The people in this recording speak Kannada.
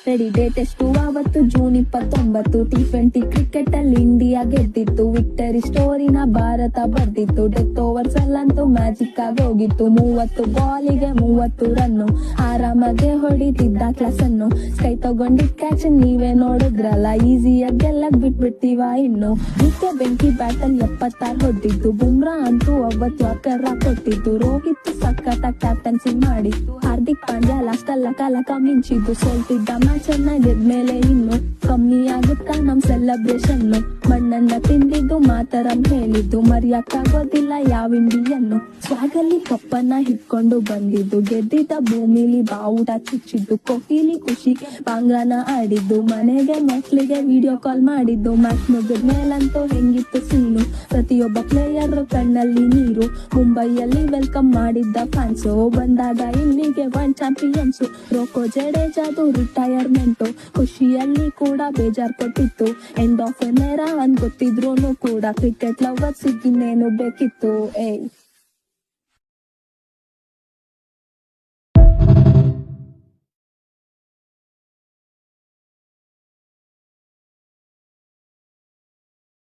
ರೆಡಿ ಡೇಟ್ ಎಷ್ಟು ಅವತ್ತು ಜೂನ್ 29 T20 ಕ್ರಿಕೆಟ್ ಅಲ್ಲಿ ಇಂಡಿಯಾ ಗೆದ್ದಿತ್ತು. ವಿಕ್ಟರಿ ಸ್ಟೋರಿನ ಭಾರತ ಬರ್ದಿತ್ತು. ಡೆತ್ ಓವರ್ಸ್ ಅಲ್ಲಂತೂ ಮ್ಯಾಜಿಕ್ ಆಗಿ ಹೋಗಿತ್ತು. 30 ಬಾಲಿಗೆ 30 ರನ್ನು ಆರಾಮಾಗೆ ಹೊಡಿತಿದ್ದ ಕ್ಲಾಸ್ ಅನ್ನು. ಸ್ಕೈ ತಗೊಂಡಿದ್ ಕ್ಯಾಚ್ ನೀವೇ ನೋಡಿದ್ರಲ್ಲ, ಈಸಿಯಾಗಿ ಗೆಲ್ಲಕ್ ಬಿಟ್ಬಿಡ್ತೀವ ಇನ್ನು. ನಿತ್ಯ ಬೆಂಕಿ ಬ್ಯಾಟಲ್ 76 ಹೊಡ್ದಿದ್ದು. ಬುಮ್ರಾ ಅಂತೂ ಅವತ್ತು ಅಕರ ಕೊಟ್ಟಿದ್ದು. ರೋಹಿತ್ ಸಖತ್ ಕ್ಯಾಪ್ಟನ್ಸಿ ಮಾಡಿದ್ದು. ಹಾರ್ದಿಕ್ ಪಾಂಡ್ಯ ಲಾಸ್ಟ್ ಅಲ್ಲ ಕಾಲಕ ಮಿಂಚಿದ್ದು. ಸೋಲ್ತಿದ್ದ ಮ್ಯಾಚ್ ಅನ್ನ ಗೆದ್ಮೇಲೆ ಇನ್ನು ಕಮ್ಮಿ ಆಗುತ್ತಾ ನಮ್ ಸೆಲೆಬ್ರೇಷನ್. ಮಣ್ಣನ್ನ ತಿಂದಿದ್ದು ಮಾತರಂ ಹೇಳಿದ್ದು. ಮರ್ಯಕ್ಕಾಗೋದಿಲ್ಲ ಯಾವ ಇಂಡಿಯನ್ನು. ಸ್ವಾಗಲ್ಲಿ ಕಪ್ಪನ್ನ ಹಿಡ್ಕೊಂಡು ಬಂದಿದ್ದು. ಗೆದ್ದಿದ್ದ ಭೂಮಿಲಿ ಬಾವುಟ ಚುಚ್ಚಿದ್ದು. ಕೊಹ್ಲಿ ಖುಷಿಗೆ ಬಾಂಗ್ರಾನ ಆಡಿದ್ದು. ಮನೆಗೆ ಮಕ್ಳಿಗೆ ವಿಡಿಯೋ ಕಾಲ್ ಮಾಡಿದ್ದು. ಮ್ಯಾಚ್ ಮುಗಿದ್ಮೇಲಂತೂ ಹೆಂಗಿತ್ತು ಸೀನು. ಪ್ರತಿಯೊಬ್ಬ ಪ್ಲೇಯರ್ ಕಣ್ಣಲ್ಲಿ ನೀರು. ಮುಂಬೈಯಲ್ಲಿ ವೆಲ್ಕಮ್ ಮಾಡಿದ್ದ ಫ್ಯಾನ್ಸು. ಬಂದಾಗ ಇಲ್ಲಿಗೆ 1 ಚಾಂಪಿಯನ್ಸು. ರೋಕೋ ಜಡೇಜಾದು ರಿಟೈರ್ಮೆಂಟು ಖುಷಿಯಲ್ಲಿ ಕೂಡ ಬೇಜಾರ್ ಕೊಟ್ಟಿತ್ತು. ಎಂಡ್ ಆಫ್ ಎನ್ ಎರಾ ಅನ್ ಗೊತ್ತಿದ್ರು ಕೂಡ ಕ್ರಿಕೆಟ್ ಲವರ್ಸ್ ಇನ್ನೇನು ಬೇಕಿತ್ತು.